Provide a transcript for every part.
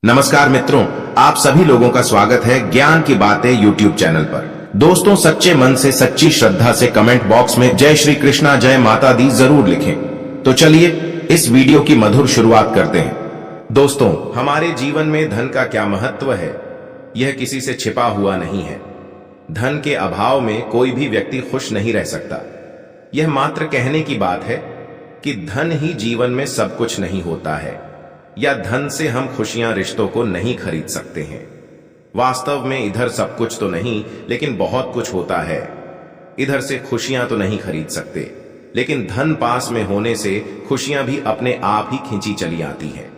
नमस्कार मित्रों, आप सभी लोगों का स्वागत है ज्ञान की बातें यूट्यूब चैनल पर। दोस्तों, सच्चे मन से सच्ची श्रद्धा से कमेंट बॉक्स में जय श्री कृष्णा जय माता दी जरूर लिखें। तो चलिए इस वीडियो की मधुर शुरुआत करते हैं। दोस्तों, हमारे जीवन में धन का क्या महत्व है, यह किसी से छिपा हुआ नहीं है। धन के अभाव में कोई भी व्यक्ति खुश नहीं रह सकता। यह मात्र कहने की बात है कि धन ही जीवन में सब कुछ नहीं होता है, या धन से हम खुशियां रिश्तों को नहीं खरीद सकते हैं। वास्तव में इधर सब कुछ तो नहीं, लेकिन बहुत कुछ होता है। इधर से खुशियां तो नहीं खरीद सकते, लेकिन धन पास में होने से खुशियां भी अपने आप ही खींची चली आती हैं।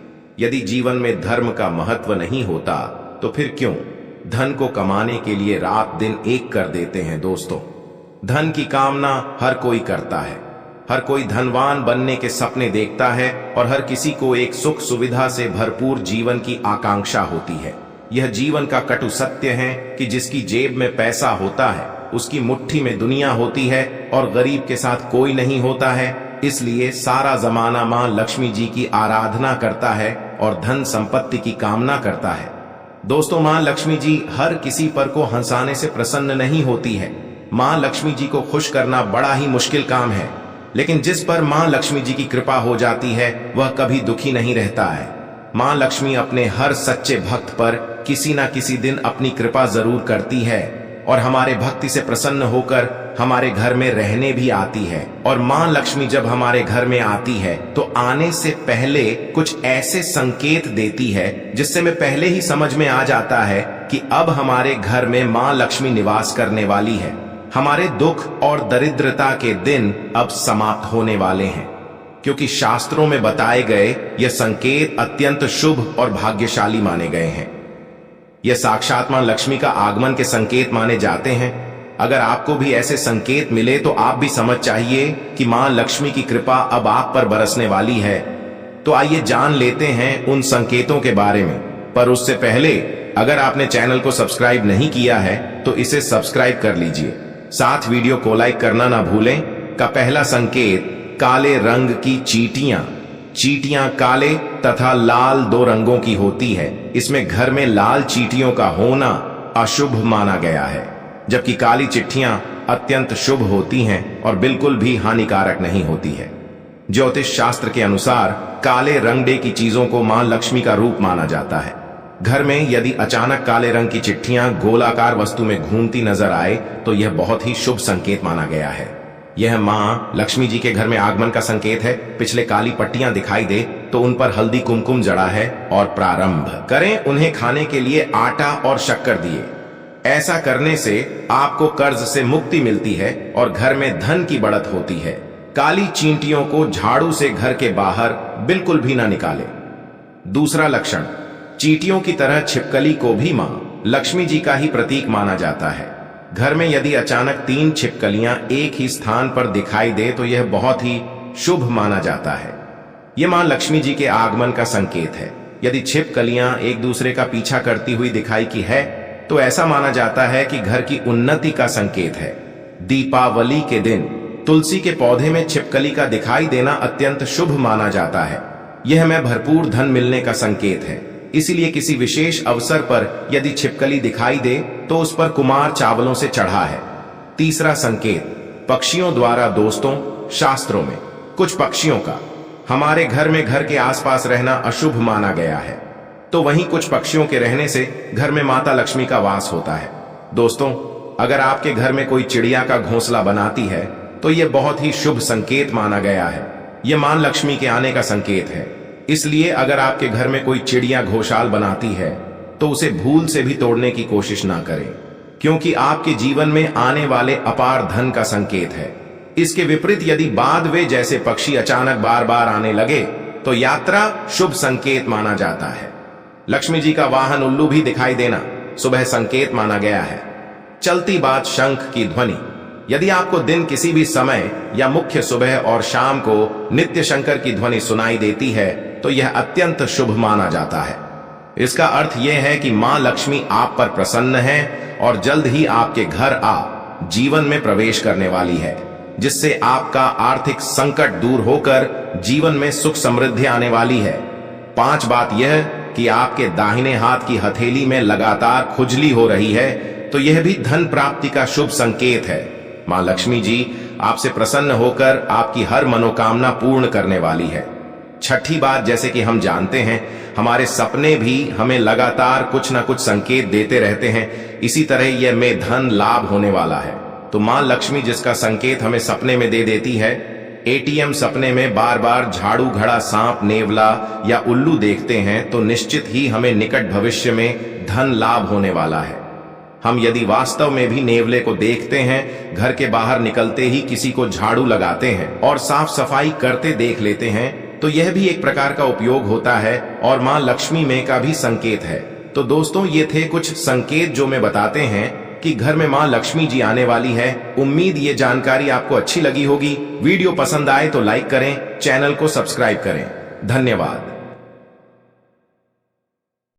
यदि जीवन में धर्म का महत्व नहीं होता तो फिर क्यों धन को कमाने के लिए रात दिन एक कर देते हैं। दोस्तों, धन की कामना हर कोई करता है। हर कोई धनवान बनने के सपने देखता है और हर किसी को एक सुख सुविधा से भरपूर जीवन की आकांक्षा होती है। यह जीवन का कटु सत्य है कि जिसकी जेब में पैसा होता है उसकी मुट्ठी में दुनिया होती है और गरीब के साथ कोई नहीं होता है। इसलिए सारा जमाना मां लक्ष्मी जी की आराधना करता है और धन संपत्ति की कामना करता है। दोस्तों, मां लक्ष्मी जी हर किसी पर को हंसाने से प्रसन्न नहीं होती है। मां लक्ष्मी जी को खुश करना बड़ा ही मुश्किल काम है, लेकिन जिस पर मां लक्ष्मी जी की कृपा हो जाती है वह कभी दुखी नहीं रहता है। मां लक्ष्मी अपने हर सच्चे भक्त पर किसी न किसी दिन अपनी कृपा जरूर करती है और हमारे भक्ति से प्रसन्न होकर हमारे घर में रहने भी आती है। और मां लक्ष्मी जब हमारे घर में आती है तो आने से पहले कुछ ऐसे संकेत देती है जिससे मैं पहले ही समझ में आ जाता है कि अब हमारे घर में मां लक्ष्मी निवास करने वाली है। हमारे दुख और दरिद्रता के दिन अब समाप्त होने वाले हैं, क्योंकि शास्त्रों में बताए गए यह संकेत अत्यंत शुभ और भाग्यशाली माने गए हैं। यह साक्षात मां लक्ष्मी का आगमन के संकेत माने जाते हैं। अगर आपको भी ऐसे संकेत मिले तो आप भी समझ चाहिए कि मां लक्ष्मी की कृपा अब आप पर बरसने वाली है। तो आइए जान लेते हैं उन संकेतों के बारे में। पर उससे पहले अगर आपने चैनल को सब्सक्राइब नहीं किया है तो इसे सब्सक्राइब कर लीजिए, साथ वीडियो को लाइक करना ना भूलें। का पहला संकेत, काले रंग की चींटियां। चींटियां काले तथा लाल दो रंगों की होती है। इसमें घर में लाल चींटियों का होना अशुभ माना गया है, जबकि काली चिट्ठियां अत्यंत शुभ होती हैं और बिल्कुल भी हानिकारक नहीं होती है। ज्योतिष शास्त्र के अनुसार काले रंगडे की चीजों को मां लक्ष्मी का रूप माना जाता है। घर में यदि अचानक काले रंग की चिट्ठियां गोलाकार वस्तु में घूमती नजर आए तो यह बहुत ही शुभ संकेत माना गया है। यह मां लक्ष्मी जी के घर में आगमन का संकेत है। पिछले काली पट्टियां दिखाई दे तो उन पर हल्दी कुमकुम जड़ा है और प्रारंभ करें उन्हें खाने के लिए आटा और शक्कर दिए। ऐसा करने से आपको कर्ज से मुक्ति मिलती है और घर में धन की बढ़त होती है। काली चींटियों को झाड़ू से घर के बाहर बिल्कुल भी ना निकाले। दूसरा लक्षण, चींटियों की तरह छिपकली को भी मां लक्ष्मी जी का ही प्रतीक माना जाता है। घर में यदि अचानक 3 छिपकलियां एक ही स्थान पर दिखाई दे तो यह बहुत ही शुभ माना जाता है। यह मां लक्ष्मी जी के आगमन का संकेत है। यदि छिपकलियां एक दूसरे का पीछा करती हुई दिखाई की है तो ऐसा माना जाता है कि घर की उन्नति का संकेत है। दीपावली के दिन तुलसी के पौधे में छिपकली का दिखाई देना अत्यंत शुभ माना जाता है। यह में भरपूर धन मिलने का संकेत है। इसीलिए किसी विशेष अवसर पर यदि छिपकली दिखाई दे तो उस पर कुमार चावलों से चढ़ा है। तीसरा संकेत, पक्षियों द्वारा। दोस्तों, शास्त्रों में कुछ पक्षियों का हमारे घर में घर के आसपास रहना अशुभ माना गया है, तो वहीं कुछ पक्षियों के रहने से घर में माता लक्ष्मी का वास होता है। दोस्तों, अगर आपके घर में कोई चिड़िया का घोंसला बनाती है तो यह बहुत ही शुभ संकेत माना गया है। यह मां लक्ष्मी के आने का संकेत है। इसलिए अगर आपके घर में कोई चिड़िया घोंसाल बनाती है तो उसे भूल से भी तोड़ने की कोशिश ना करें, क्योंकि आपके जीवन में आने वाले अपार धन का संकेत है। इसके विपरीत यदि बाद वे जैसे पक्षी अचानक बार बार आने लगे तो यात्रा शुभ संकेत माना जाता है। लक्ष्मी जी का वाहन उल्लू भी दिखाई देना शुभ संकेत माना गया है। चलती बात शंख की ध्वनि। यदि आपको दिन किसी भी समय या मुख्य सुबह और शाम को नित्य शंकर की ध्वनि सुनाई देती है तो यह अत्यंत शुभ माना जाता है। इसका अर्थ यह है कि मां लक्ष्मी आप पर प्रसन्न है और जल्द ही आपके घर जीवन में प्रवेश करने वाली है, जिससे आपका आर्थिक संकट दूर होकर जीवन में सुख समृद्धि आने वाली है। 5 बात यह कि आपके दाहिने हाथ की हथेली में लगातार खुजली हो रही है, तो यह भी धन प्राप्ति का शुभ संकेत है। मां लक्ष्मी जी आपसे प्रसन्न होकर आपकी हर मनोकामना पूर्ण करने वाली है। छठी बात, जैसे कि हम जानते हैं, हमारे सपने भी हमें लगातार कुछ ना कुछ संकेत देते रहते हैं। इसी तरह यह में धन लाभ होने वाला है। तो मां लक्ष्मी जिसका संकेत हमें सपने में दे देती है, एटीएम सपने में बार बार झाड़ू, घड़ा, सांप, नेवला या उल्लू देखते हैं, तो निश्चित ही हमें निकट भविष्य में धन लाभ होने वाला है। हम यदि वास्तव में भी नेवले को देखते हैं, घर के बाहर निकलते ही किसी को झाड़ू लगाते हैं और साफ सफाई करते देख लेते हैं, तो यह भी एक प्रकार का उपयोग होता है और मां लक्ष्मी में का भी संकेत है। तो दोस्तों, ये थे कुछ संकेत जो मैं बताते हैं कि घर में मां लक्ष्मी जी आने वाली है। उम्मीद ये जानकारी आपको अच्छी लगी होगी। वीडियो पसंद आए तो लाइक करें, चैनल को सब्सक्राइब करें। धन्यवाद।